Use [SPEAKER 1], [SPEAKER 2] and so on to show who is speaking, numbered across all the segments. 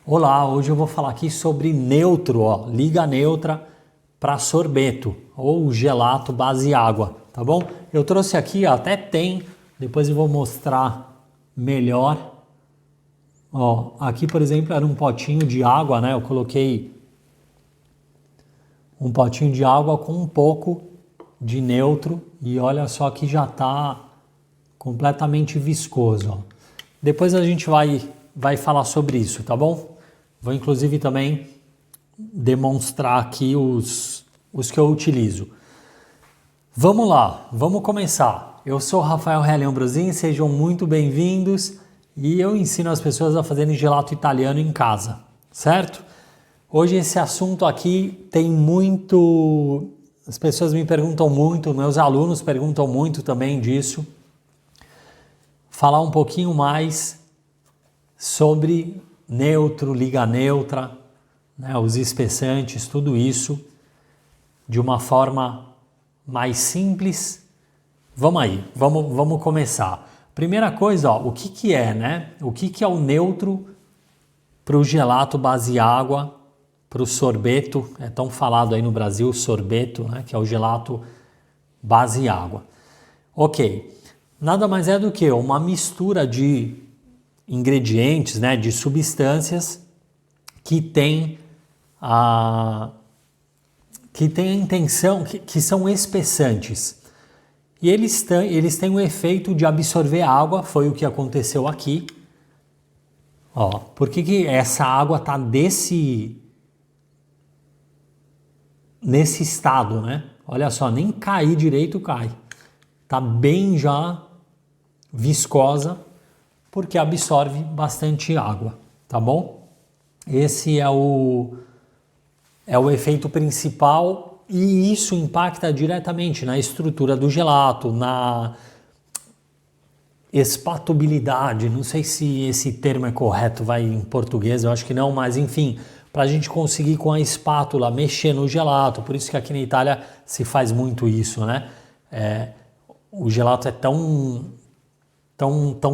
[SPEAKER 1] Olá, hoje eu vou falar aqui sobre neutro, ó, liga neutra para sorbeto ou gelato base água, tá bom? Eu trouxe aqui, ó, até tem, depois eu vou mostrar melhor. Ó, aqui, por exemplo, era um potinho de água, né? Eu coloquei um potinho de água com um pouco de neutro e olha só que já tá completamente viscoso, ó. Depois a gente vai falar sobre isso, tá bom? Vou inclusive também demonstrar aqui os que eu utilizo. Vamos lá, vamos começar. Eu sou Rafael Reale Ambrosin, sejam muito bem-vindos e eu ensino as pessoas a fazerem gelato italiano em casa, certo? Hoje esse assunto aqui tem muito... As pessoas me perguntam muito, meus alunos perguntam muito também disso. Falar um pouquinho mais sobre neutro, liga neutra, né, os espessantes, tudo isso de uma forma mais simples. Vamos aí, vamos começar. Primeira coisa, ó, o que é, né? O que é o neutro para o gelato base água, para o sorbeto, é tão falado aí no Brasil, sorbeto, né, que é o gelato base água. Ok, nada mais é do que uma mistura de ingredientes, né, de substâncias que tem a intenção, que são espessantes. E eles têm o efeito de absorver água, foi o que aconteceu aqui. Ó, por que essa água está nesse estado, né? Olha só, nem cair direito cai. Tá bem já viscosa, porque absorve bastante água, tá bom? Esse é o efeito principal e isso impacta diretamente na estrutura do gelato, na espatuabilidade, não sei se esse termo é correto, vai em português, eu acho que não, mas enfim, para a gente conseguir com a espátula mexer no gelato, por isso que aqui na Itália se faz muito isso, né? O gelato é tão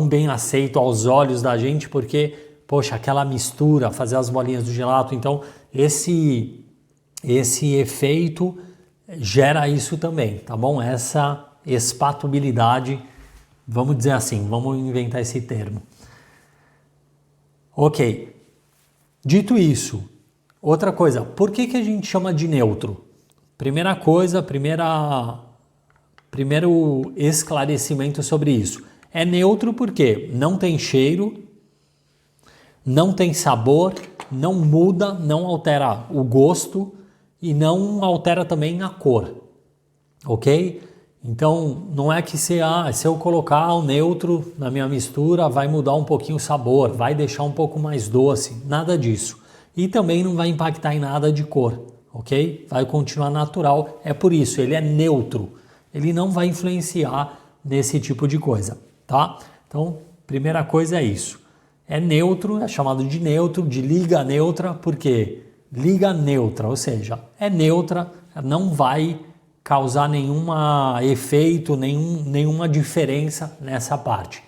[SPEAKER 1] bem aceito aos olhos da gente, porque, poxa, aquela mistura, fazer as bolinhas do gelato, então esse efeito gera isso também, tá bom? Essa espatuabilidade, vamos dizer assim, vamos inventar esse termo. Ok, dito isso, outra coisa, por que a gente chama de neutro? Primeira coisa, primeiro esclarecimento sobre isso. É neutro porque não tem cheiro, não tem sabor, não muda, não altera o gosto e não altera também a cor, ok? Então não é que se eu colocar o neutro na minha mistura vai mudar um pouquinho o sabor, vai deixar um pouco mais doce, nada disso. E também não vai impactar em nada de cor, ok? Vai continuar natural, é por isso, ele é neutro, ele não vai influenciar nesse tipo de coisa. Tá? Então, primeira coisa é isso. É neutro, é chamado de neutro, de liga neutra, porque liga neutra, ou seja, é neutra, não vai causar nenhum efeito, nenhuma diferença nessa parte.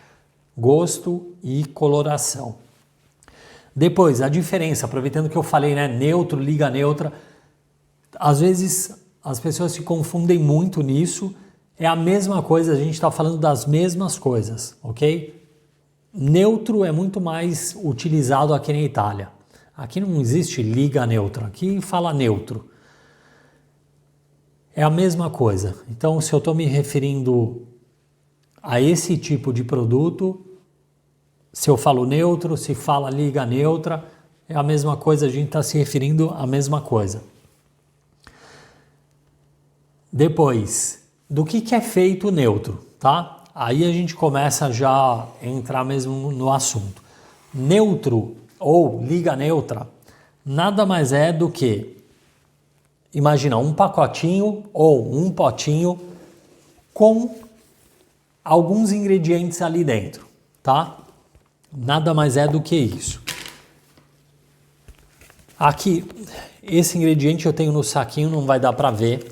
[SPEAKER 1] Gosto e coloração. Depois, a diferença, aproveitando que eu falei, né, neutro, liga neutra, às vezes as pessoas se confundem muito nisso. É a mesma coisa, a gente está falando das mesmas coisas, ok? Neutro é muito mais utilizado aqui na Itália. Aqui não existe liga neutra, aqui fala neutro. É a mesma coisa. Então, se eu estou me referindo a esse tipo de produto, se eu falo neutro, se fala liga neutra, é a mesma coisa, a gente está se referindo à mesma coisa. Depois, do que é feito o neutro, tá? Aí a gente começa já a entrar mesmo no assunto. Neutro ou liga neutra nada mais é do que, imagina, um pacotinho ou um potinho com alguns ingredientes ali dentro, tá? Nada mais é do que isso. Aqui, esse ingrediente eu tenho no saquinho, não vai dar para ver,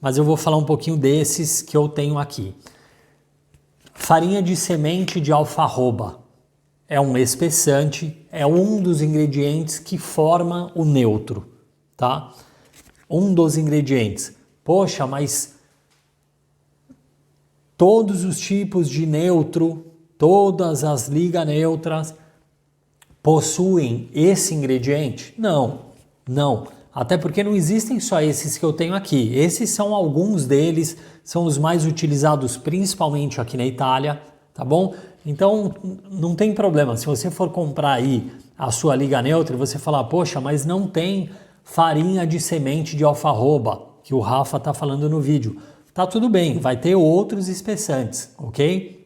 [SPEAKER 1] mas eu vou falar um pouquinho desses que eu tenho aqui. Farinha de semente de alfarroba, é um espessante, é um dos ingredientes que forma o neutro, tá? Um dos ingredientes. Poxa, mas todos os tipos de neutro, todas as ligas neutras possuem esse ingrediente? Não, não. Até porque não existem só esses que eu tenho aqui. Esses são alguns deles, são os mais utilizados principalmente aqui na Itália, tá bom? Então não tem problema. Se você for comprar aí a sua liga neutra e você falar, poxa, mas não tem farinha de semente de alfarroba, que o Rafa tá falando no vídeo. Tá tudo bem, vai ter outros espessantes, ok?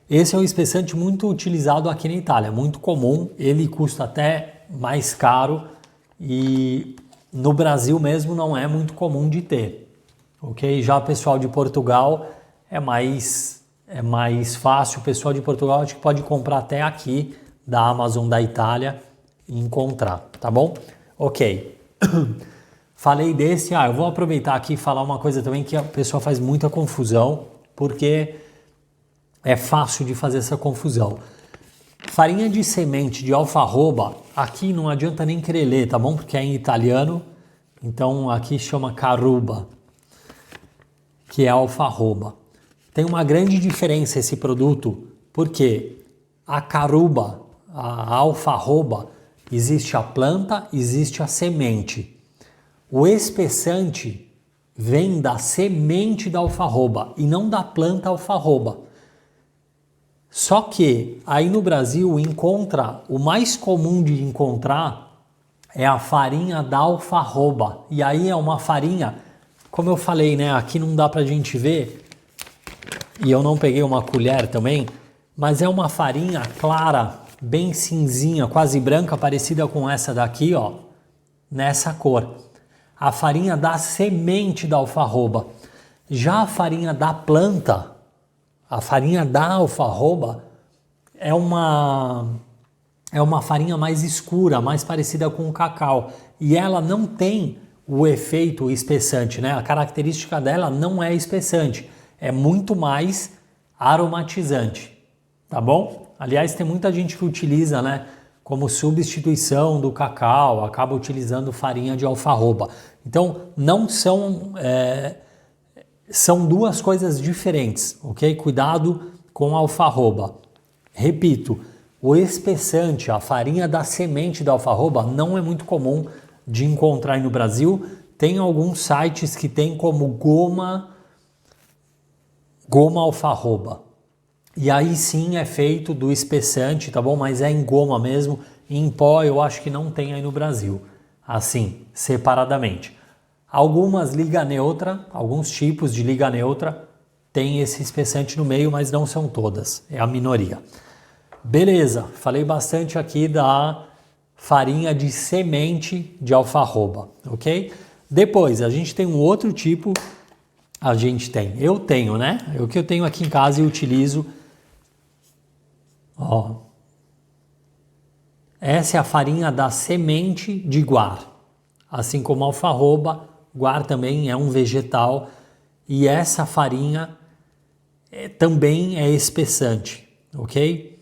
[SPEAKER 1] Esse é um espessante muito utilizado aqui na Itália, muito comum, ele custa até mais caro e no Brasil mesmo não é muito comum de ter, ok? Já o pessoal de Portugal é mais fácil, o pessoal de Portugal acho que pode comprar até aqui da Amazon da Itália e encontrar, tá bom? Ok. Falei desse, eu vou aproveitar aqui e falar uma coisa também que a pessoa faz muita confusão, porque é fácil de fazer essa confusão. Farinha de semente de alfarroba, aqui não adianta nem querer ler, tá bom? Porque é em italiano, então aqui chama caruba, que é alfarroba. Tem uma grande diferença esse produto, porque a caruba, a alfarroba, existe a planta, existe a semente. O espessante vem da semente da alfarroba e não da planta alfarroba. Só que aí no Brasil o mais comum de encontrar é a farinha da alfarroba. E aí é uma farinha, como eu falei, né? Aqui não dá pra gente ver, e eu não peguei uma colher também, mas é uma farinha clara, bem cinzinha, quase branca, parecida com essa daqui, ó, nessa cor. A farinha da semente da alfarroba. Já a farinha da planta, a farinha da alfarroba, é uma farinha mais escura, mais parecida com o cacau. E ela não tem o efeito espessante, né? A característica dela não é espessante, é muito mais aromatizante, tá bom? Aliás, tem muita gente que utiliza, né, como substituição do cacau, acaba utilizando farinha de alfarroba. Então, não são... são duas coisas diferentes, ok? Cuidado com a alfarroba. Repito, o espessante, a farinha da semente da alfarroba, não é muito comum de encontrar aí no Brasil. Tem alguns sites que tem como goma alfarroba. E aí sim é feito do espessante, tá bom? Mas é em goma mesmo. Em pó eu acho que não tem aí no Brasil, assim, separadamente. Algumas liga neutra, alguns tipos de liga neutra tem esse espessante no meio, mas não são todas, é a minoria. Beleza, falei bastante aqui da farinha de semente de alfarroba, ok? Depois, a gente tem um outro tipo, eu tenho, né? O que eu tenho aqui em casa e utilizo, ó. Essa é a farinha da semente de guar, assim como a alfarroba. Guar também é um vegetal e essa farinha também é espessante, ok?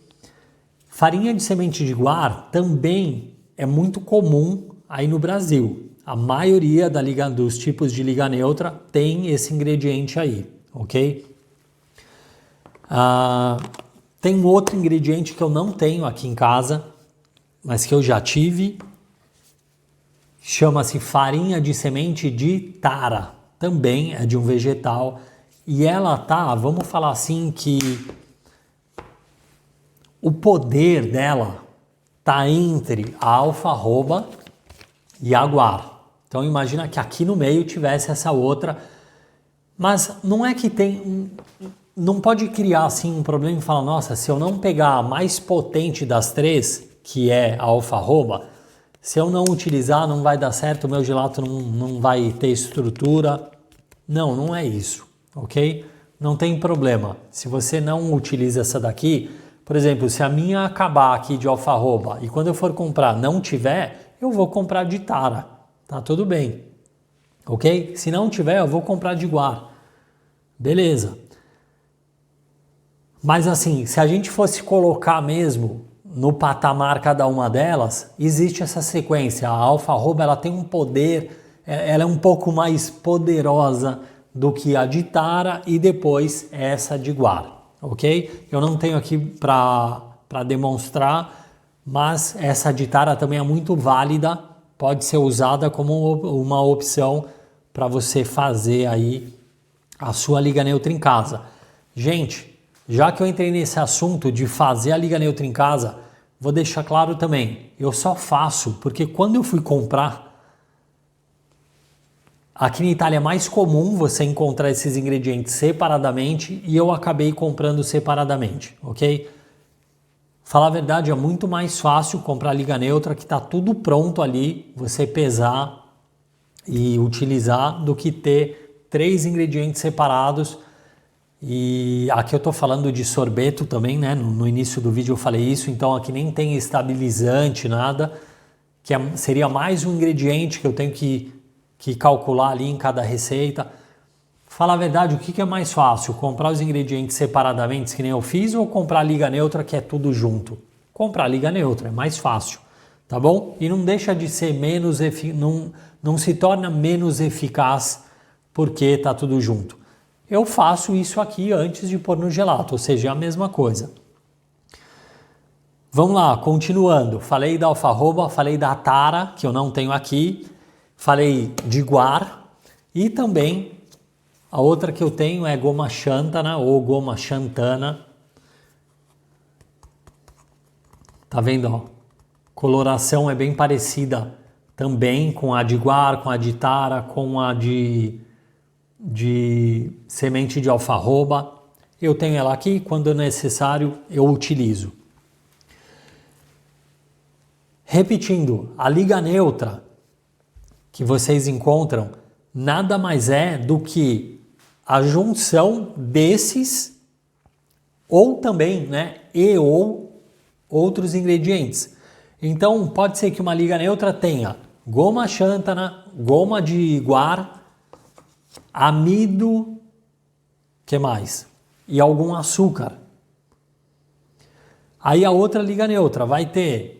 [SPEAKER 1] Farinha de semente de guar também é muito comum aí no Brasil. A maioria dos tipos de liga neutra tem esse ingrediente aí, ok? Tem outro ingrediente que eu não tenho aqui em casa, mas que eu já tive. Chama-se farinha de semente de tara, também é de um vegetal e ela vamos falar assim que o poder dela tá entre a alfarroba e a guar. Então imagina que aqui no meio tivesse essa outra, mas não é que não pode criar assim um problema e falar, nossa, se eu não pegar a mais potente das três, que é a alfarroba, se eu não utilizar, não vai dar certo, o meu gelato não vai ter estrutura. Não, não é isso, ok? Não tem problema. Se você não utiliza essa daqui, por exemplo, se a minha acabar aqui de alfarroba e quando eu for comprar não tiver, eu vou comprar de tara, tá tudo bem, ok? Se não tiver, eu vou comprar de guar, beleza. Mas assim, se a gente fosse colocar mesmo no patamar cada uma delas, existe essa sequência. A alfarroba ela tem um poder, ela é um pouco mais poderosa do que a de tara e depois essa de guar, ok? Eu não tenho aqui para demonstrar, mas essa de tara também é muito válida, pode ser usada como uma opção para você fazer aí a sua liga neutra em casa. Gente, já que eu entrei nesse assunto de fazer a liga neutra em casa, vou deixar claro também, eu só faço porque quando eu fui comprar, aqui na Itália é mais comum você encontrar esses ingredientes separadamente e eu acabei comprando separadamente, ok? Falar a verdade, é muito mais fácil comprar a liga neutra que está tudo pronto ali, você pesar e utilizar do que ter 3 ingredientes separados. E aqui eu estou falando de sorbeto também, né? No início do vídeo eu falei isso, então aqui nem tem estabilizante, nada, que seria mais um ingrediente que eu tenho que calcular ali em cada receita. Fala a verdade, o que é mais fácil? Comprar os ingredientes separadamente, que nem eu fiz, ou comprar a liga neutra, que é tudo junto? Comprar a liga neutra, é mais fácil, tá bom? E não deixa de ser menos, não se torna menos eficaz porque tá tudo junto. Eu faço isso aqui antes de pôr no gelato, ou seja, é a mesma coisa. Vamos lá, continuando. Falei da alfarroba, falei da tara, que eu não tenho aqui. Falei de guar. E também, a outra que eu tenho é goma xantana ou goma xantana. Tá vendo, ó? Coloração é bem parecida também com a de guar, com a de tara, com a de semente de alfarroba. Eu tenho ela aqui, quando necessário eu utilizo. Repetindo, a liga neutra que vocês encontram nada mais é do que a junção desses ou também, né, e ou outros ingredientes. Então pode ser que uma liga neutra tenha goma xantana, goma de guar, amido, que mais? E algum açúcar. Aí a outra liga neutra vai ter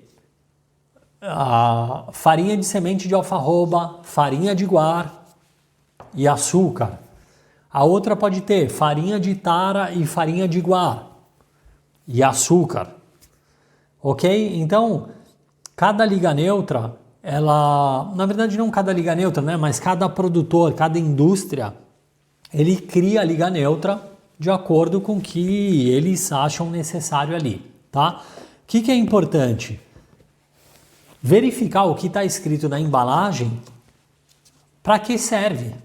[SPEAKER 1] a farinha de semente de alfarroba, farinha de guar e açúcar. A outra pode ter farinha de tara e farinha de guar e açúcar. Ok? Então, cada liga neutra, ela, na verdade não cada liga neutra, né? Mas cada produtor, cada indústria, ele cria a liga neutra de acordo com o que eles acham necessário ali, tá? O que é importante? Verificar o que está escrito na embalagem, para que serve?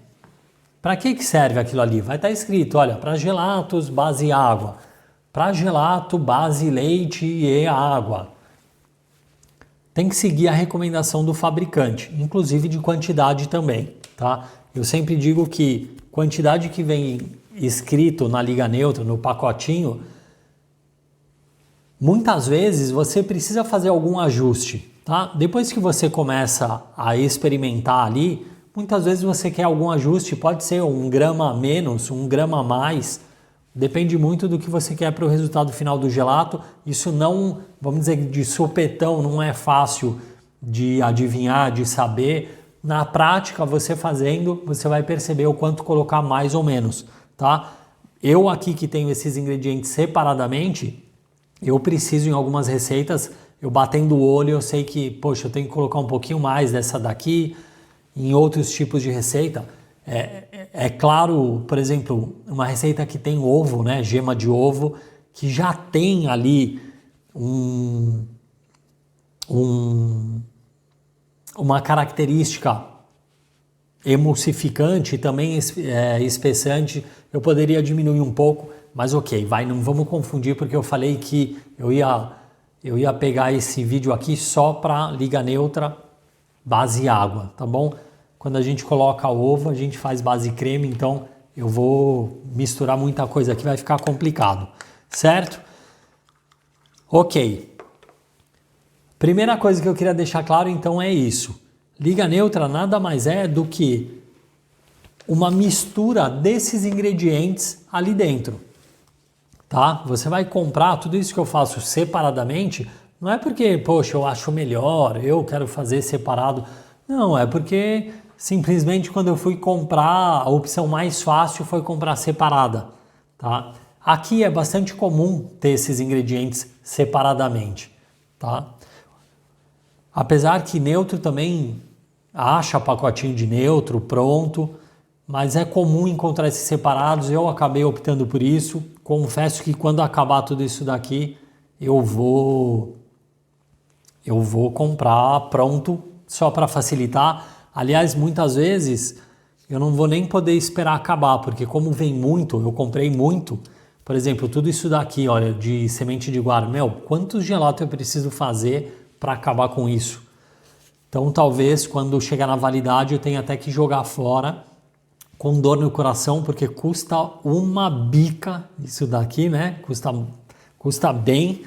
[SPEAKER 1] Para que serve aquilo ali? Vai estar escrito, olha, para gelatos, base água. Para gelato, base leite e água. Tem que seguir a recomendação do fabricante, inclusive de quantidade também, tá? Eu sempre digo que quantidade que vem escrito na liga neutra, no pacotinho, muitas vezes você precisa fazer algum ajuste, tá? Depois que você começa a experimentar ali, muitas vezes você quer algum ajuste, pode ser 1 grama a menos, 1 grama a mais, depende muito do que você quer para o resultado final do gelato. Isso não, vamos dizer, de supetão, não é fácil de adivinhar, de saber. Na prática, você fazendo, você vai perceber o quanto colocar mais ou menos, tá? Eu aqui que tenho esses ingredientes separadamente, eu preciso em algumas receitas, eu batendo o olho, eu sei que, poxa, eu tenho que colocar um pouquinho mais dessa daqui. Em outros tipos de receita, é claro, por exemplo, uma receita que tem ovo, né, gema de ovo, que já tem ali uma característica emulsificante, também espessante, eu poderia diminuir um pouco, mas ok, não vamos confundir, porque eu falei que eu ia pegar esse vídeo aqui só para liga neutra, base água, tá bom? Quando a gente coloca ovo, a gente faz base creme, então eu vou misturar muita coisa aqui, vai ficar complicado, certo? Ok. Primeira coisa que eu queria deixar claro, então, é isso. Liga neutra nada mais é do que uma mistura desses ingredientes ali dentro, tá? Você vai comprar tudo isso que eu faço separadamente, não é porque, poxa, eu acho melhor, eu quero fazer separado. Não, é porque simplesmente quando eu fui comprar, a opção mais fácil foi comprar separada, tá? Aqui é bastante comum ter esses ingredientes separadamente, tá? Apesar que neutro também acha pacotinho de neutro pronto, mas é comum encontrar esses separados. Eu acabei optando por isso. Confesso que quando acabar tudo isso daqui, eu vou comprar pronto só para facilitar. Aliás, muitas vezes eu não vou nem poder esperar acabar, porque como vem muito, eu comprei muito. Por exemplo, tudo isso daqui, olha, de semente de guar, quantos gelato eu preciso fazer para acabar com isso? Então, talvez quando chegar na validade eu tenha até que jogar fora com dor no coração, porque custa uma bica isso daqui, né? Custa bem,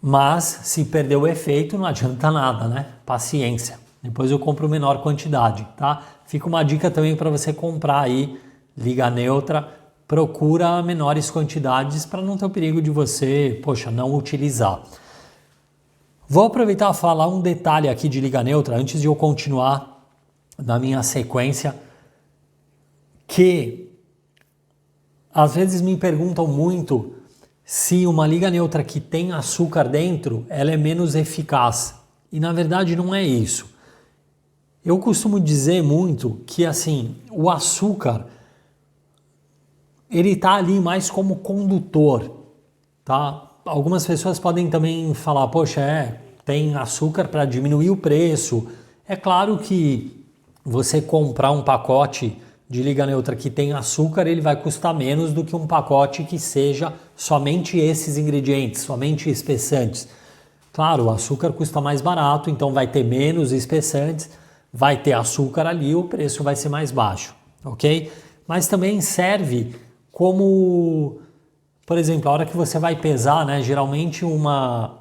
[SPEAKER 1] mas se perder o efeito não adianta nada, né? Paciência. Depois eu compro menor quantidade, tá? Fica uma dica também para você comprar aí Liga Neutra, procura menores quantidades para não ter o perigo de você, poxa, não utilizar. Vou aproveitar e falar um detalhe aqui de Liga Neutra antes de eu continuar na minha sequência, que às vezes me perguntam muito se uma Liga Neutra que tem açúcar dentro, ela é menos eficaz. E na verdade não é isso. Eu costumo dizer muito que assim, o açúcar ele tá ali mais como condutor, tá? Algumas pessoas podem também falar, poxa, tem açúcar para diminuir o preço. É claro que você comprar um pacote de Liga Neutra que tem açúcar, ele vai custar menos do que um pacote que seja somente esses ingredientes, somente espessantes. Claro, o açúcar custa mais barato, então vai ter menos espessantes, vai ter açúcar ali, o preço vai ser mais baixo, ok? Mas também serve como, por exemplo, a hora que você vai pesar, né? Geralmente uma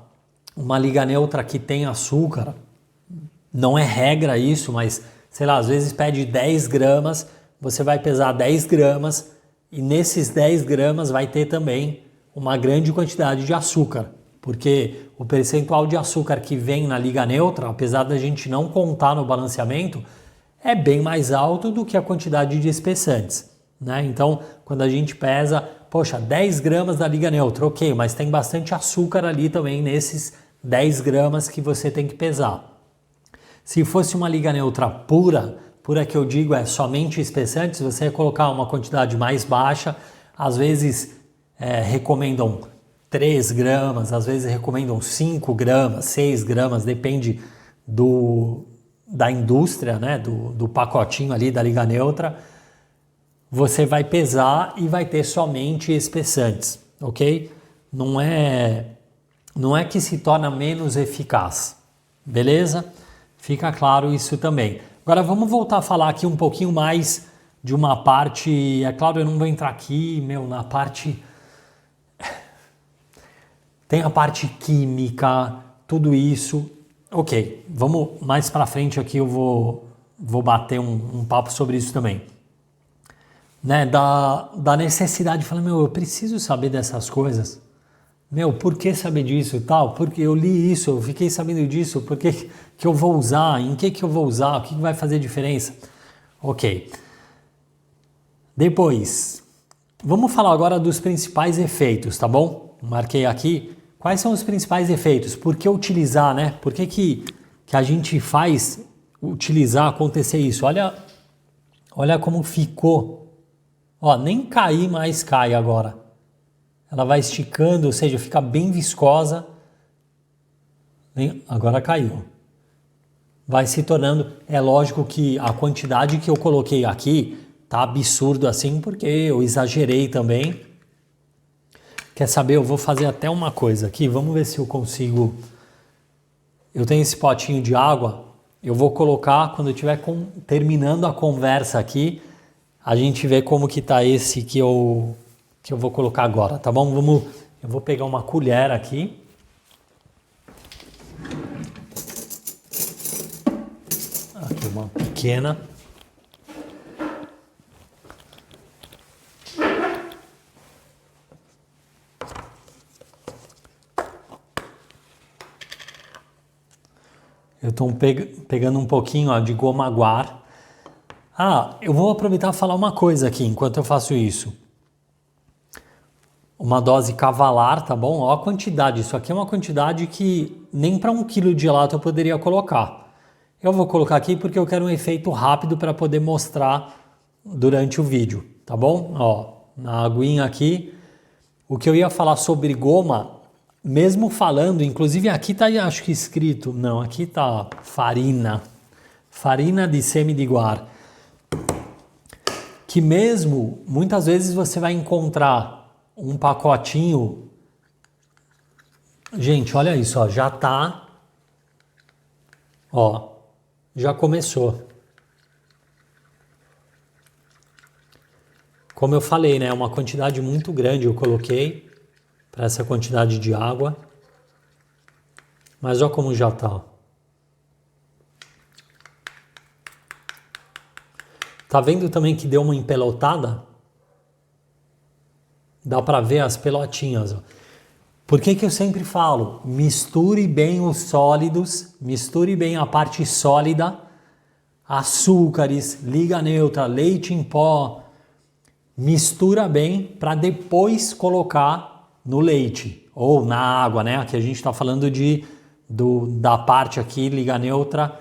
[SPEAKER 1] Liga Neutra que tem açúcar, não é regra isso, mas sei lá, às vezes pede 10 gramas, você vai pesar 10 gramas e nesses 10 gramas vai ter também uma grande quantidade de açúcar, porque o percentual de açúcar que vem na Liga Neutra, apesar da gente não contar no balanceamento, é bem mais alto do que a quantidade de espessantes, né? Então, quando a gente pesa, poxa, 10 gramas da Liga Neutra, ok, mas tem bastante açúcar ali também nesses 10 gramas que você tem que pesar. Se fosse uma Liga Neutra pura que eu digo é somente espessantes, você ia colocar uma quantidade mais baixa, às vezes recomendam 3 gramas, às vezes recomendam 5 gramas, 6 gramas, depende da indústria, né, do pacotinho ali da Liga Neutra. Você vai pesar e vai ter somente espessantes, ok? Não é que se torna menos eficaz, beleza? Fica claro isso também. Agora vamos voltar a falar aqui um pouquinho mais de uma parte, é claro, eu não vou entrar aqui, na parte... Tem a parte química, tudo isso. Ok, vamos mais para frente aqui, eu vou bater um papo sobre isso também. Né, da necessidade de falar, eu preciso saber dessas coisas. Por que saber disso e tal? Porque eu li isso, eu fiquei sabendo disso, por que eu vou usar, em que eu vou usar, o que vai fazer diferença? Ok. Depois, vamos falar agora dos principais efeitos, tá bom? Marquei aqui. Quais são os principais efeitos? Por que utilizar, né? Por que a gente faz utilizar, acontecer isso? Olha como ficou. Ó, nem cair mais cai agora. Ela vai esticando, ou seja, fica bem viscosa. Agora caiu. Vai se tornando... É lógico que a quantidade que eu coloquei aqui tá absurdo assim, porque eu exagerei também. Quer saber? Eu vou fazer até uma coisa aqui. Vamos ver se eu consigo... Eu tenho esse potinho de água. Eu vou colocar, quando eu estiver terminando a conversa aqui, a gente vê como que tá esse que eu vou colocar agora, tá bom? Eu vou pegar uma colher aqui. Aqui uma pequena. Eu estou pegando um pouquinho ó, de goma guar. Ah, eu vou aproveitar e falar uma coisa aqui enquanto eu faço isso. Uma dose cavalar, tá bom? Ó a quantidade. Isso aqui é uma quantidade que nem para 1 kg de gelato eu poderia colocar. Eu vou colocar aqui porque eu quero um efeito rápido para poder mostrar durante o vídeo, tá bom? Ó, na aguinha aqui. O que eu ia falar sobre goma, mesmo falando, inclusive aqui tá acho que escrito, não, aqui tá farina. Farina de semi de guar. Que mesmo, muitas vezes você vai encontrar um pacotinho. Gente, olha isso, ó, já tá, ó, já começou. Como eu falei, né, uma quantidade muito grande eu coloquei para essa quantidade de água. Mas olha como já tá. Tá vendo também que deu uma empelotada? Dá para ver as pelotinhas. Ó. Por que que eu sempre falo? Misture bem os sólidos, misture bem a parte sólida, açúcares, liga neutra, leite em pó. Mistura bem para depois colocar no leite ou na água, né? Aqui a gente está falando da parte aqui, liga neutra,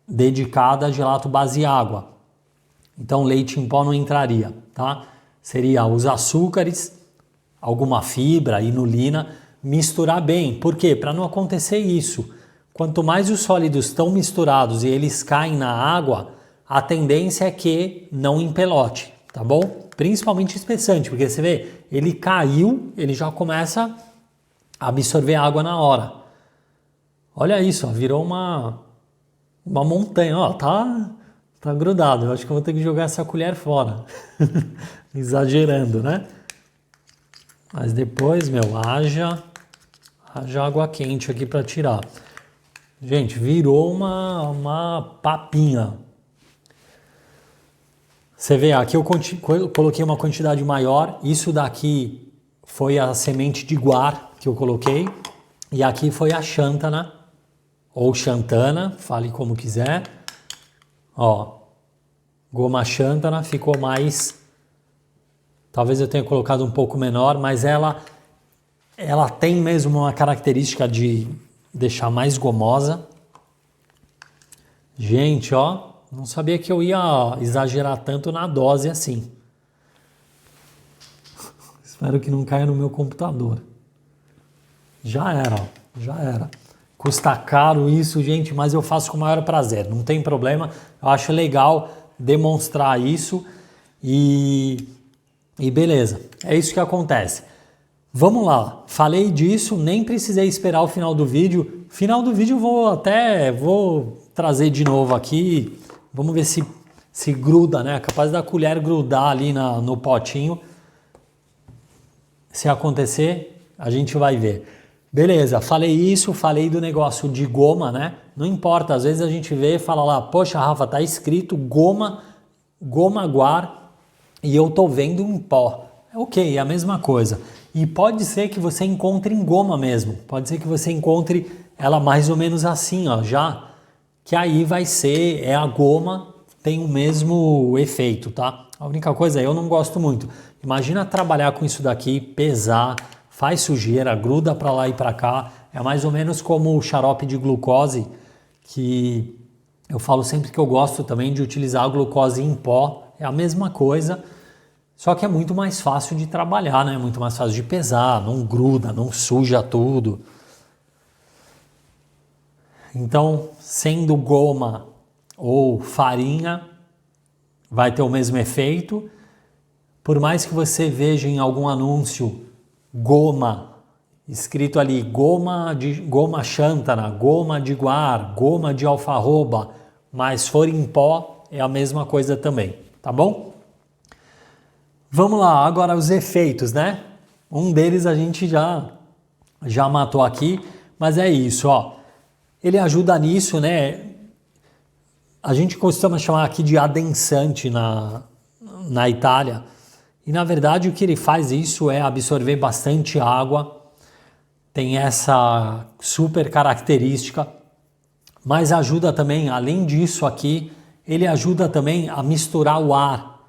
[SPEAKER 1] dedicada a gelato base água. Então leite em pó não entraria, tá? Seria os açúcares, alguma fibra, inulina, misturar bem. Por quê? Para não acontecer isso. Quanto mais os sólidos estão misturados e eles caem na água, a tendência é que não empelote, tá bom? Principalmente espessante, porque você vê, ele caiu, ele já começa a absorver água na hora. Olha isso, ó, virou uma montanha, ó, tá grudado. Eu acho que eu vou ter que jogar essa colher fora. Exagerando, né? Mas depois, meu, haja água quente aqui para tirar. Gente, virou uma papinha. Você vê, aqui eu coloquei uma quantidade maior. Isso daqui foi a semente de guar que eu coloquei. E aqui foi a xantana, ou xantana, fale como quiser. Ó, goma xantana ficou mais... Talvez eu tenha colocado um pouco menor, mas ela tem mesmo uma característica de deixar mais gomosa. Gente, ó, não sabia que eu ia exagerar tanto na dose assim. Espero que não caia no meu computador. Já era, ó, já era. Custa caro isso, gente, mas eu faço com o maior prazer. Não tem problema, eu acho legal demonstrar isso e beleza, é isso que acontece. Vamos lá, falei disso, nem precisei esperar o final do vídeo. Final do vídeo vou trazer de novo aqui. Vamos ver se gruda, né? Capaz da colher grudar ali no potinho. Se acontecer, a gente vai ver. Beleza, falei isso, falei do negócio de goma, né? Não importa, às vezes a gente vê e fala lá, poxa, Rafa, tá escrito goma guar e eu tô vendo em pó. Ok, é a mesma coisa. E pode ser que você encontre em goma mesmo. Pode ser que você encontre ela mais ou menos assim, ó, já. Que aí vai ser, é a goma, tem o mesmo efeito, tá? A única coisa, eu não gosto muito. Imagina trabalhar com isso daqui, pesar, faz sujeira, gruda para lá e para cá. É mais ou menos como o xarope de glucose, que eu falo sempre que eu gosto também de utilizar a glucose em pó. É a mesma coisa, só que é muito mais fácil de trabalhar, né? Muito mais fácil de pesar, não gruda, não suja tudo. Então, sendo goma ou farinha, vai ter o mesmo efeito. Por mais que você veja em algum anúncio goma, escrito ali goma xantana, goma de guar, goma de alfarroba, mas for em pó, é a mesma coisa também. Tá bom? Vamos lá, agora os efeitos, né? Um deles a gente já matou aqui, mas é isso, ó. Ele ajuda nisso, né? A gente costuma chamar aqui de adensante na Itália. E na verdade o que ele faz isso é absorver bastante água. Tem essa super característica. mas ajuda também, além disso aqui, ele ajuda também a misturar o ar.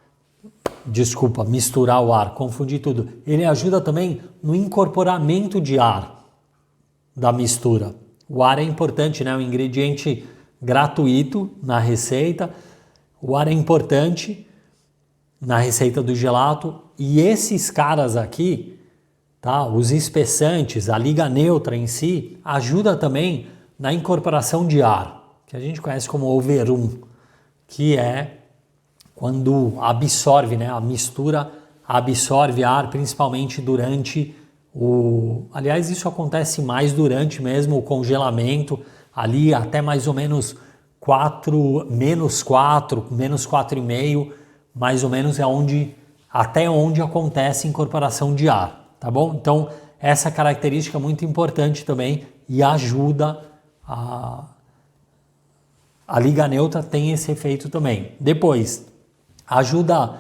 [SPEAKER 1] Desculpa, misturar o ar, confundi tudo. Ele ajuda também no incorporamento de ar da mistura. O ar é importante, né? Um ingrediente gratuito na receita. O ar é importante na receita do gelato. E esses caras aqui, tá? Os espessantes, a liga neutra em si, ajuda também na incorporação de ar, que a gente conhece como overum, que é quando absorve, né? A mistura absorve ar, principalmente durante o... Aliás, isso acontece mais durante mesmo o congelamento, ali até mais ou menos menos 4,5, mais ou menos até onde acontece a incorporação de ar, tá bom? Então, essa característica é muito importante também e ajuda a liga neutra tem esse efeito também. Depois, ajuda,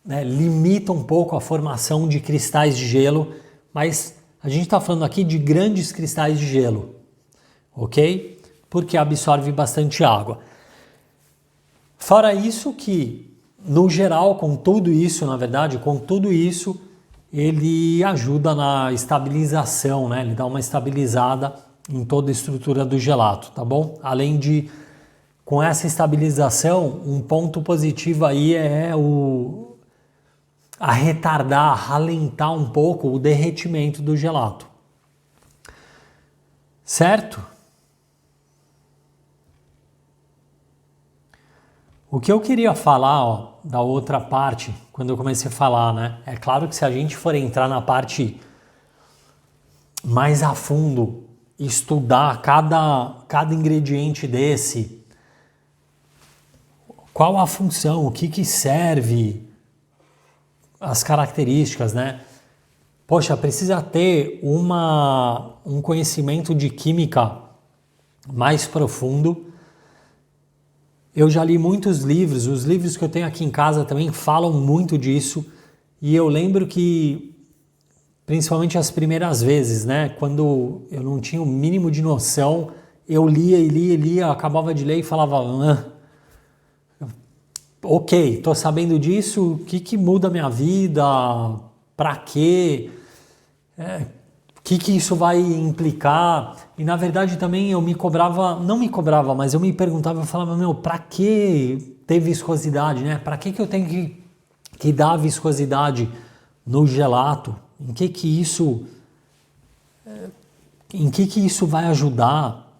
[SPEAKER 1] né, limita um pouco a formação de cristais de gelo, mas a gente está falando aqui de grandes cristais de gelo, ok? Porque absorve bastante água. Fora isso que, no geral, com tudo isso, na verdade, com tudo isso, ele ajuda na estabilização, né? Ele dá uma estabilizada em toda a estrutura do gelato, tá bom? Além de, com essa estabilização, um ponto positivo aí é a retardar, a ralentar um pouco o derretimento do gelato. Certo? O que eu queria falar, ó, da outra parte, quando eu comecei a falar, né? É claro que se a gente for entrar na parte mais a fundo, estudar cada ingrediente desse, qual a função, o que serve, as características, né? Poxa, precisa ter um conhecimento de química mais profundo. Eu já li muitos livros, os livros que eu tenho aqui em casa também falam muito disso, e eu lembro que, principalmente as primeiras vezes, né, quando eu não tinha o mínimo de noção, eu lia, acabava de ler e falava, ok, tô sabendo disso, o que muda a minha vida, pra quê, o que isso vai implicar? E na verdade também eu me cobrava, não me cobrava, mas eu me perguntava, eu falava, pra que ter viscosidade, né? Pra que eu tenho que dar viscosidade no gelato? Em que isso vai ajudar?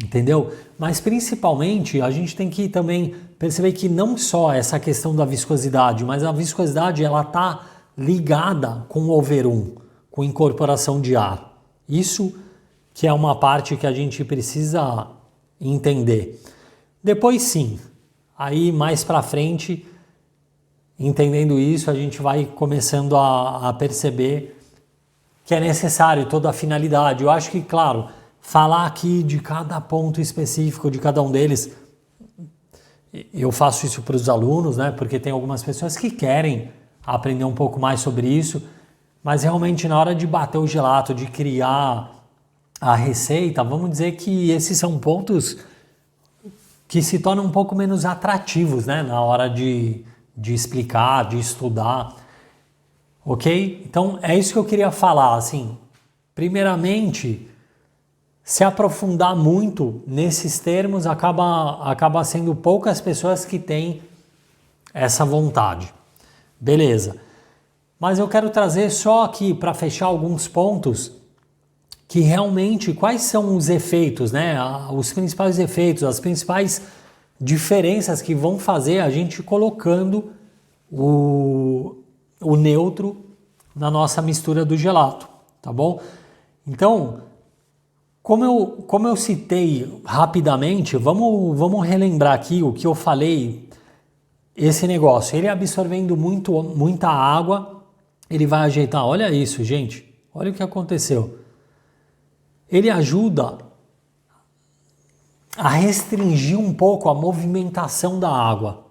[SPEAKER 1] Entendeu? Mas principalmente a gente tem que também perceber que não só essa questão da viscosidade, mas a viscosidade ela tá ligada com o overum, com incorporação de ar. Isso que é uma parte que a gente precisa entender. Depois sim, aí mais para frente, entendendo isso, a gente vai começando a perceber que é necessário toda a finalidade. Eu acho que, claro, falar aqui de cada ponto específico de cada um deles, eu faço isso para os alunos, né? Porque tem algumas pessoas que querem aprender um pouco mais sobre isso, mas realmente na hora de bater o gelato, de criar a receita, vamos dizer que esses são pontos que se tornam um pouco menos atrativos, né? Na hora de explicar, de estudar, ok? Então é isso que eu queria falar, assim, primeiramente, se aprofundar muito nesses termos acaba sendo poucas pessoas que têm essa vontade. Beleza. Mas eu quero trazer só aqui para fechar alguns pontos que realmente quais são os efeitos, né? Os principais efeitos, as principais diferenças que vão fazer a gente colocando o neutro na nossa mistura do gelato, tá bom? Então, como eu citei rapidamente, vamos relembrar aqui o que eu falei, esse negócio, ele absorvendo muita água, ele vai ajeitar, olha isso, gente, olha o que aconteceu. Ele ajuda a restringir um pouco a movimentação da água.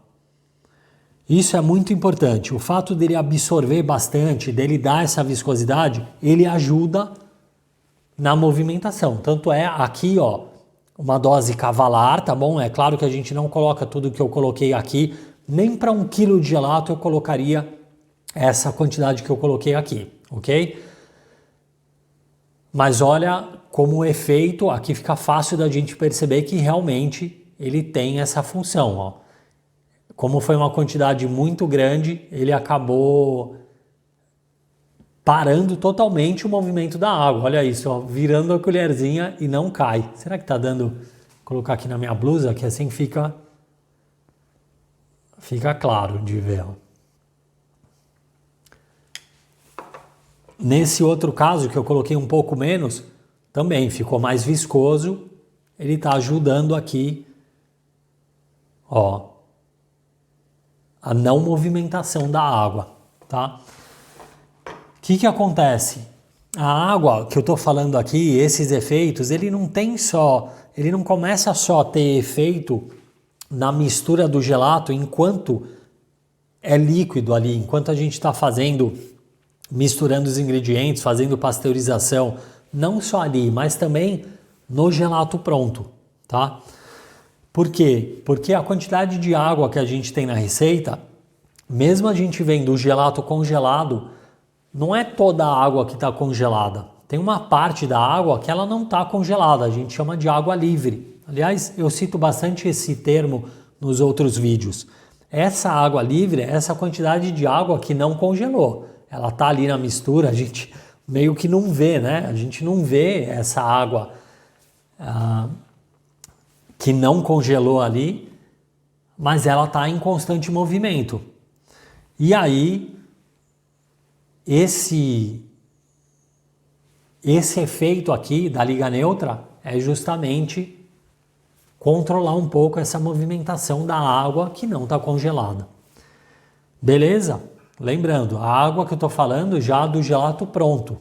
[SPEAKER 1] Isso é muito importante. O fato dele absorver bastante, dele dar essa viscosidade, ele ajuda na movimentação. Tanto é aqui, ó, uma dose cavalar, tá bom? É claro que a gente não coloca tudo que eu coloquei aqui, nem para 1 kg de gelato eu colocaria essa quantidade que eu coloquei aqui, ok? Mas olha como o efeito, aqui fica fácil da gente perceber que realmente ele tem essa função, ó. Como foi uma quantidade muito grande, ele acabou parando totalmente o movimento da água. Olha isso, ó, virando a colherzinha e não cai. Será que tá dando... Vou colocar aqui na minha blusa, que assim fica claro de ver, ó. Nesse outro caso, que eu coloquei um pouco menos, também ficou mais viscoso. Ele está ajudando aqui, ó, a não movimentação da água, tá? O que acontece? A água que eu estou falando aqui, esses efeitos, ele não começa só a ter efeito na mistura do gelato enquanto é líquido ali, enquanto a gente está misturando os ingredientes, fazendo pasteurização, não só ali, mas também no gelato pronto, tá? Por quê? Porque a quantidade de água que a gente tem na receita, mesmo a gente vendo o gelato congelado, não é toda a água que está congelada. Tem uma parte da água que ela não está congelada, a gente chama de água livre. Aliás, eu cito bastante esse termo nos outros vídeos. Essa água livre é essa quantidade de água que não congelou. Ela está ali na mistura, a gente meio que não vê, né? A gente não vê essa água que não congelou ali, mas ela está em constante movimento. E aí, esse efeito aqui da liga neutra é justamente controlar um pouco essa movimentação da água que não está congelada. Beleza? Lembrando, a água que eu estou falando já do gelato pronto,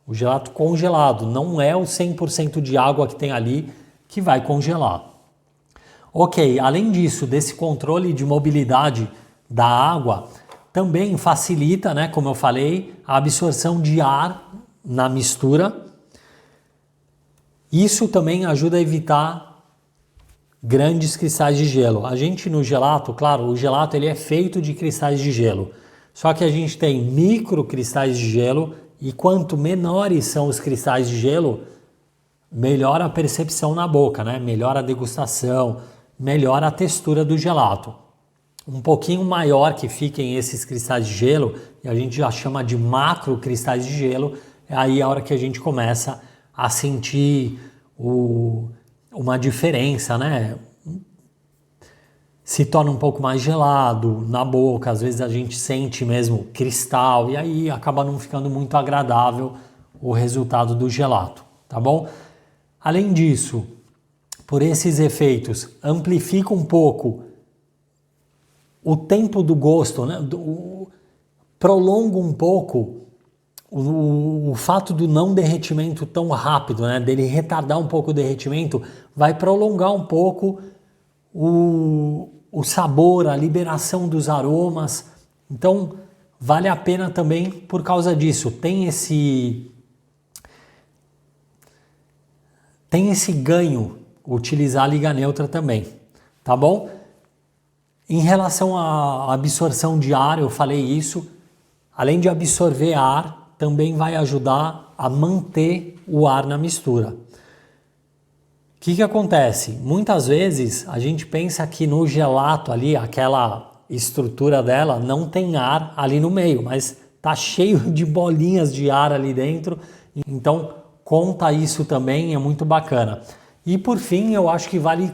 [SPEAKER 1] o gelato congelado, não é o 100% de água que tem ali que vai congelar. Ok, além disso, desse controle de mobilidade da água, também facilita, né, como eu falei, a absorção de ar na mistura. Isso também ajuda a evitar grandes cristais de gelo. A gente no gelato, claro, o gelato ele é feito de cristais de gelo. Só que a gente tem micro cristais de gelo e quanto menores são os cristais de gelo, melhor a percepção na boca, né? Melhor a degustação, melhor a textura do gelato. Um pouquinho maior que fiquem esses cristais de gelo, e a gente já chama de macro cristais de gelo, é aí a hora que a gente começa a sentir uma diferença, né? Se torna um pouco mais gelado na boca, às vezes a gente sente mesmo cristal e aí acaba não ficando muito agradável o resultado do gelato, tá bom? Além disso, por esses efeitos, amplifica um pouco o tempo do gosto, né? Prolonga um pouco o fato do não derretimento tão rápido, né? Dele retardar um pouco o derretimento, vai prolongar um pouco o sabor, a liberação dos aromas. Então, vale a pena também por causa disso. Tem esse ganho utilizar a liga neutra também, tá bom? Em relação à absorção de ar, eu falei isso. Além de absorver ar, também vai ajudar a manter o ar na mistura. O que acontece? Muitas vezes a gente pensa que no gelato ali, aquela estrutura dela, não tem ar ali no meio, mas tá cheio de bolinhas de ar ali dentro, então conta isso também, é muito bacana. E por fim, eu acho que vale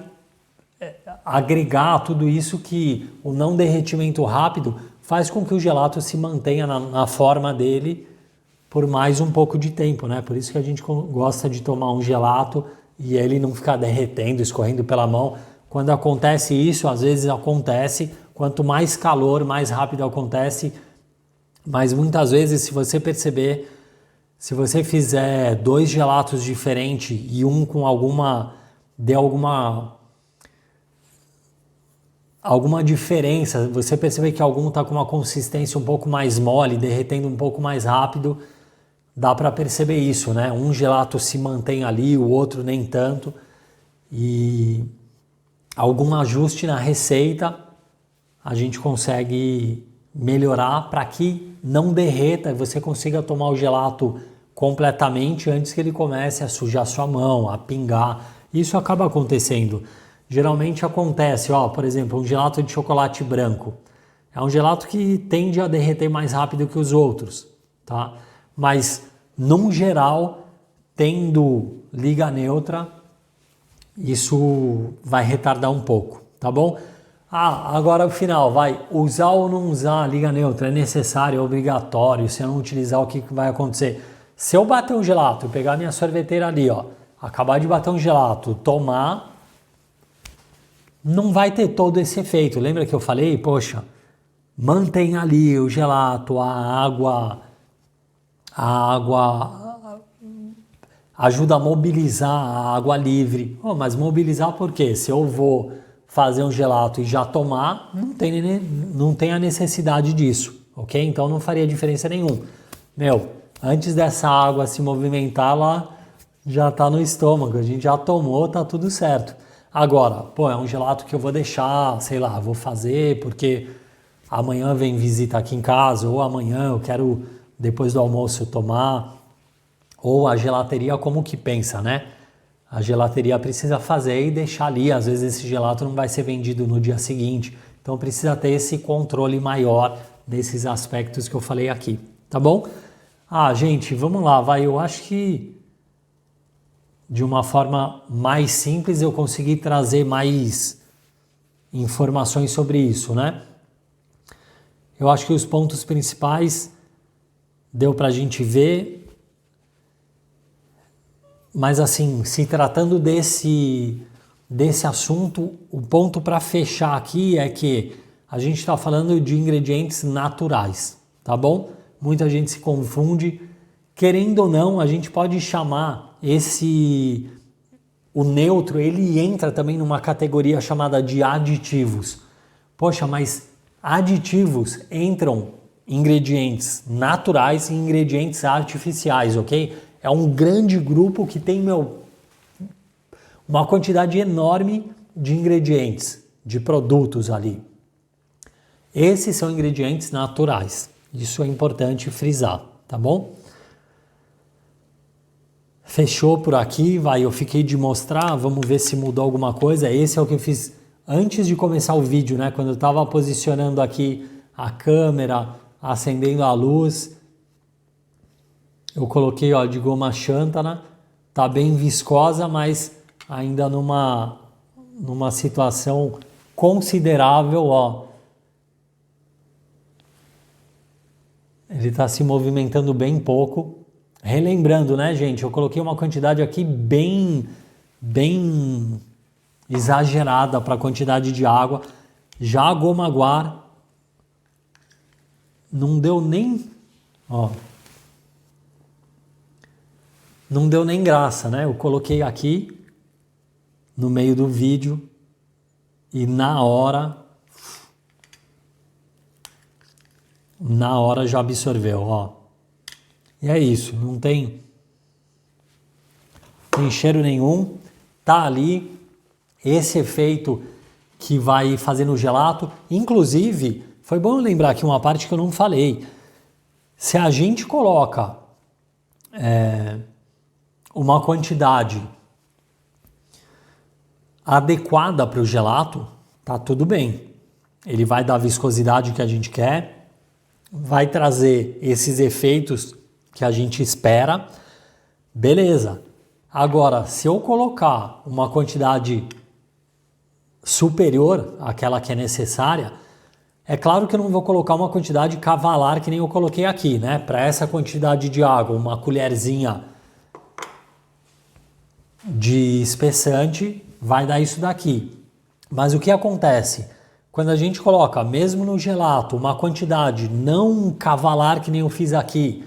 [SPEAKER 1] agregar a tudo isso que o não derretimento rápido faz com que o gelato se mantenha na forma dele por mais um pouco de tempo, né? Por isso que a gente gosta de tomar um gelato e ele não ficar derretendo, escorrendo pela mão. Quando acontece isso, às vezes acontece, quanto mais calor, mais rápido acontece, mas muitas vezes, se você perceber, se você fizer 2 gelatos diferentes e um com alguma diferença, você perceber que algum está com uma consistência um pouco mais mole, derretendo um pouco mais rápido, dá para perceber isso, né? Um gelato se mantém ali, o outro nem tanto. e algum ajuste na receita a gente consegue melhorar para que não derreta e você consiga tomar o gelato completamente antes que ele comece a sujar sua mão, a pingar. Isso acaba acontecendo. Geralmente acontece, ó, por exemplo, um gelato de chocolate branco. É um gelato que tende a derreter mais rápido que os outros, tá? Mas, num geral, tendo liga neutra, isso vai retardar um pouco, tá bom? Agora o final, vai usar ou não usar a liga neutra, é necessário, é obrigatório, se eu não utilizar o que vai acontecer? Se eu bater um gelato, pegar minha sorveteira ali, ó, acabar de bater um gelato, tomar, não vai ter todo esse efeito. Lembra que eu falei, poxa, mantém ali o gelato, a água ajuda a mobilizar a água livre. Oh, mas mobilizar por quê? Se eu vou fazer um gelato e já tomar, não tem a necessidade disso, ok? Então não faria diferença nenhuma. Antes dessa água se movimentar, ela já está no estômago, a gente já tomou, tá tudo certo. Agora, é um gelato que eu vou deixar, sei lá, vou fazer porque amanhã vem visita aqui em casa, ou amanhã eu quero, depois do almoço, tomar, ou a gelateria como que pensa, né? A gelateria precisa fazer e deixar ali, às vezes esse gelato não vai ser vendido no dia seguinte, então precisa ter esse controle maior desses aspectos que eu falei aqui, tá bom? Gente, vamos lá, eu acho que de uma forma mais simples eu consegui trazer mais informações sobre isso, né? Eu acho que os pontos principais deu pra gente ver. Mas assim, se tratando desse assunto, o ponto para fechar aqui é que a gente está falando de ingredientes naturais, tá bom? Muita gente se confunde. Querendo ou não, a gente pode chamar o neutro, ele entra também numa categoria chamada de aditivos. Poxa, mas aditivos entram ingredientes naturais e ingredientes artificiais, ok? É um grande grupo que tem uma quantidade enorme de ingredientes, de produtos ali. Esses são ingredientes naturais. Isso é importante frisar, tá bom? Fechou por aqui, eu fiquei de mostrar, vamos ver se mudou alguma coisa. Esse é o que eu fiz antes de começar o vídeo, né? Quando eu estava posicionando aqui a câmera, acendendo a luz. Eu coloquei, de goma xantana, tá bem viscosa, mas ainda numa situação considerável, Ele está se movimentando bem pouco. Relembrando, né, gente, eu coloquei uma quantidade aqui bem exagerada para a quantidade de água. Já a goma guar não deu nem, não deu nem graça, né? Eu coloquei aqui no meio do vídeo e na hora já absorveu, E é isso, não tem cheiro nenhum, tá ali esse efeito que vai fazer no gelato. Inclusive, foi bom lembrar aqui uma parte que eu não falei. Se a gente coloca uma quantidade adequada para o gelato, tá tudo bem. Ele vai dar a viscosidade que a gente quer, vai trazer esses efeitos que a gente espera, beleza. Agora, se eu colocar uma quantidade superior àquela que é necessária, é claro que eu não vou colocar uma quantidade cavalar que nem eu coloquei aqui, né? Para essa quantidade de água, uma colherzinha de espessante vai dar isso daqui. Mas o que acontece? Quando a gente coloca, mesmo no gelato, uma quantidade não cavalar que nem eu fiz aqui,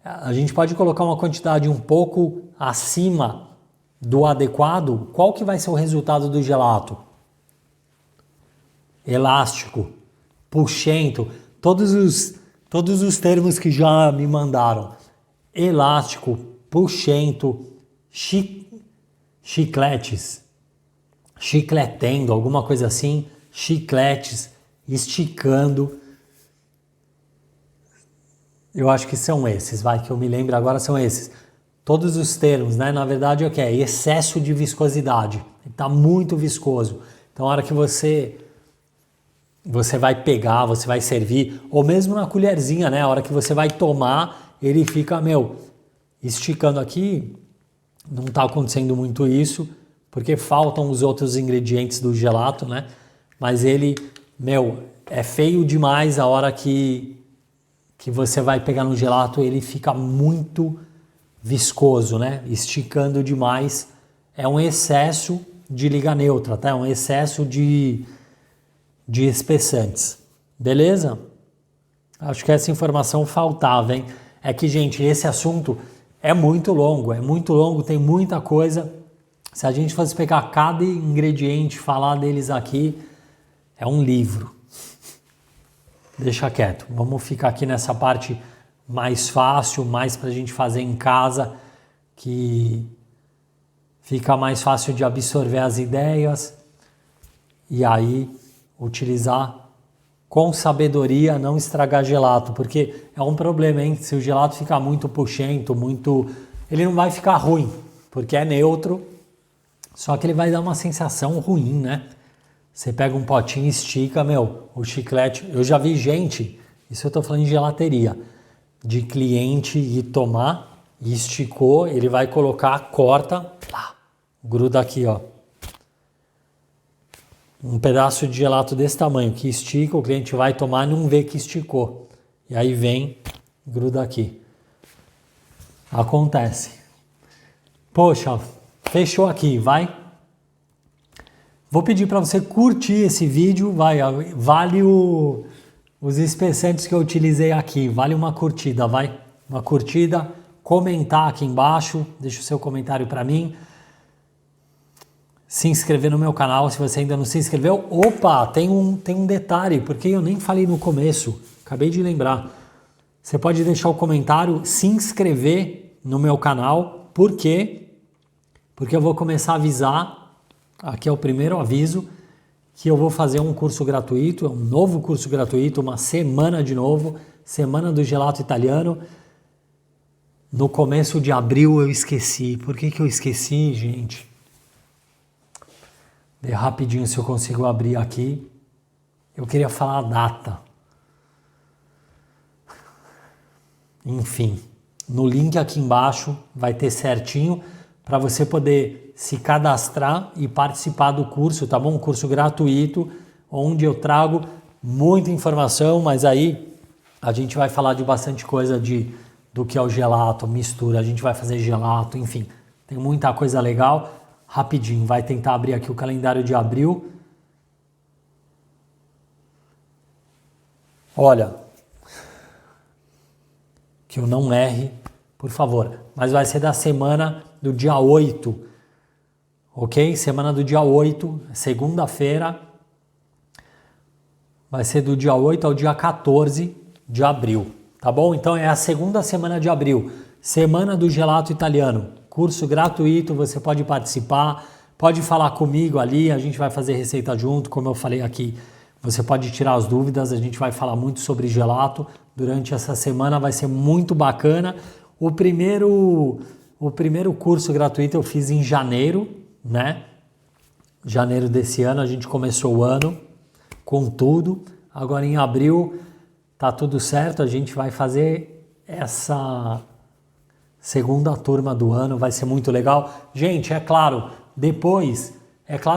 [SPEAKER 1] a gente pode colocar uma quantidade um pouco acima do adequado, qual que vai ser o resultado do gelato? Elástico, puxento, todos os termos que já me mandaram. Elástico, puxento, chicletes, chicletendo, alguma coisa assim, chicletes, esticando. Eu acho que são esses, vai, que eu me lembro agora são esses. Todos os termos, né? Na verdade, é o que é? Excesso de viscosidade. Está muito viscoso. Então, a hora que você vai pegar, você vai servir, ou mesmo na colherzinha, né? A hora que você vai tomar, ele fica, esticando aqui. Não está acontecendo muito isso, porque faltam os outros ingredientes do gelato, né? Mas ele, é feio demais a hora que você vai pegar no gelato, ele fica muito viscoso, né? Esticando demais. É um excesso de liga neutra, tá? É um excesso de espessantes. Beleza? Acho que essa informação faltava, hein? É que, gente, esse assunto é muito longo, tem muita coisa. Se a gente fosse pegar cada ingrediente, falar deles aqui, é um livro. Deixa quieto. Vamos ficar aqui nessa parte mais fácil, mais para a gente fazer em casa, que fica mais fácil de absorver as ideias e aí utilizar com sabedoria, não estragar gelato, porque é um problema, hein? Se o gelato ficar muito puxento, ele não vai ficar ruim, porque é neutro, só que ele vai dar uma sensação ruim, né? Você pega um potinho e estica, o chiclete. Eu já vi gente, isso eu tô falando de gelateria, de cliente ir tomar, e esticou, ele vai colocar, corta, gruda aqui, ó. Um pedaço de gelato desse tamanho, que estica, o cliente vai tomar e não vê que esticou. E aí vem, gruda aqui. Acontece. Poxa, fechou aqui, vai. Vou pedir para você curtir esse vídeo, vale os espessantes que eu utilizei aqui, vale uma curtida, vai. Uma curtida, comentar aqui embaixo, deixa o seu comentário para mim. Se inscrever no meu canal, se você ainda não se inscreveu. Opa, tem um detalhe, porque eu nem falei no começo, acabei de lembrar. Você pode deixar o comentário, se inscrever no meu canal, por quê? Porque eu vou começar a avisar, aqui é o primeiro aviso, que eu vou fazer um curso gratuito, um novo curso gratuito, uma semana de novo, Semana do Gelato Italiano. No começo de abril eu esqueci. Por que eu esqueci, gente? Vê rapidinho se eu consigo abrir aqui. Eu queria falar a data. Enfim, no link aqui embaixo vai ter certinho para você poder se cadastrar e participar do curso, tá bom? Um curso gratuito, onde eu trago muita informação, mas aí a gente vai falar de bastante coisa do que é o gelato, mistura, a gente vai fazer gelato, enfim, tem muita coisa legal. Rapidinho, vai tentar abrir aqui o calendário de abril. Olha, que eu não erre, por favor. Mas vai ser da semana do dia 8, ok? Semana do dia 8, segunda-feira. Vai ser do dia 8 ao dia 14 de abril, tá bom? Então é a segunda semana de abril, Semana do Gelato Italiano. Curso gratuito, você pode participar, pode falar comigo ali, a gente vai fazer receita junto, como eu falei aqui. Você pode tirar as dúvidas, a gente vai falar muito sobre gelato. Durante essa semana vai ser muito bacana. O primeiro curso gratuito eu fiz em janeiro, né? Janeiro desse ano, a gente começou o ano com tudo. Agora em abril tá tudo certo, a gente vai fazer essa segunda turma do ano, vai ser muito legal. Gente, é claro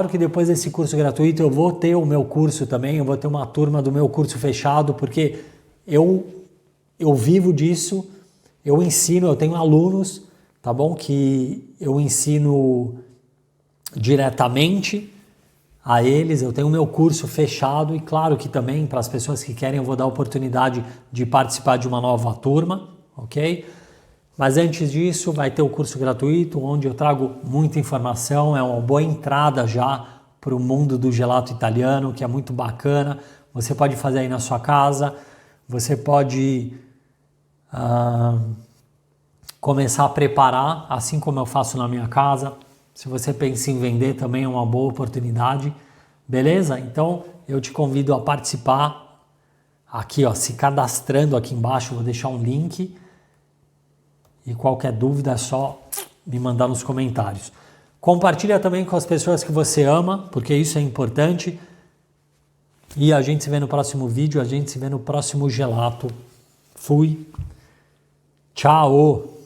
[SPEAKER 1] que depois desse curso gratuito eu vou ter o meu curso também, eu vou ter uma turma do meu curso fechado, porque eu vivo disso, eu ensino, eu tenho alunos, tá bom? Que eu ensino diretamente a eles, eu tenho o meu curso fechado e claro que também para as pessoas que querem eu vou dar a oportunidade de participar de uma nova turma, ok? Mas antes disso vai ter o curso gratuito onde eu trago muita informação, é uma boa entrada já para o mundo do gelato italiano, que é muito bacana. Você pode fazer aí na sua casa, você pode começar a preparar, assim como eu faço na minha casa. Se você pensa em vender, também é uma boa oportunidade. Beleza? Então, eu te convido a participar aqui, ó, se cadastrando aqui embaixo. Vou deixar um link. E qualquer dúvida é só me mandar nos comentários. Compartilha também com as pessoas que você ama, porque isso é importante. E a gente se vê no próximo vídeo, a gente se vê no próximo gelato. Fui. Tchau!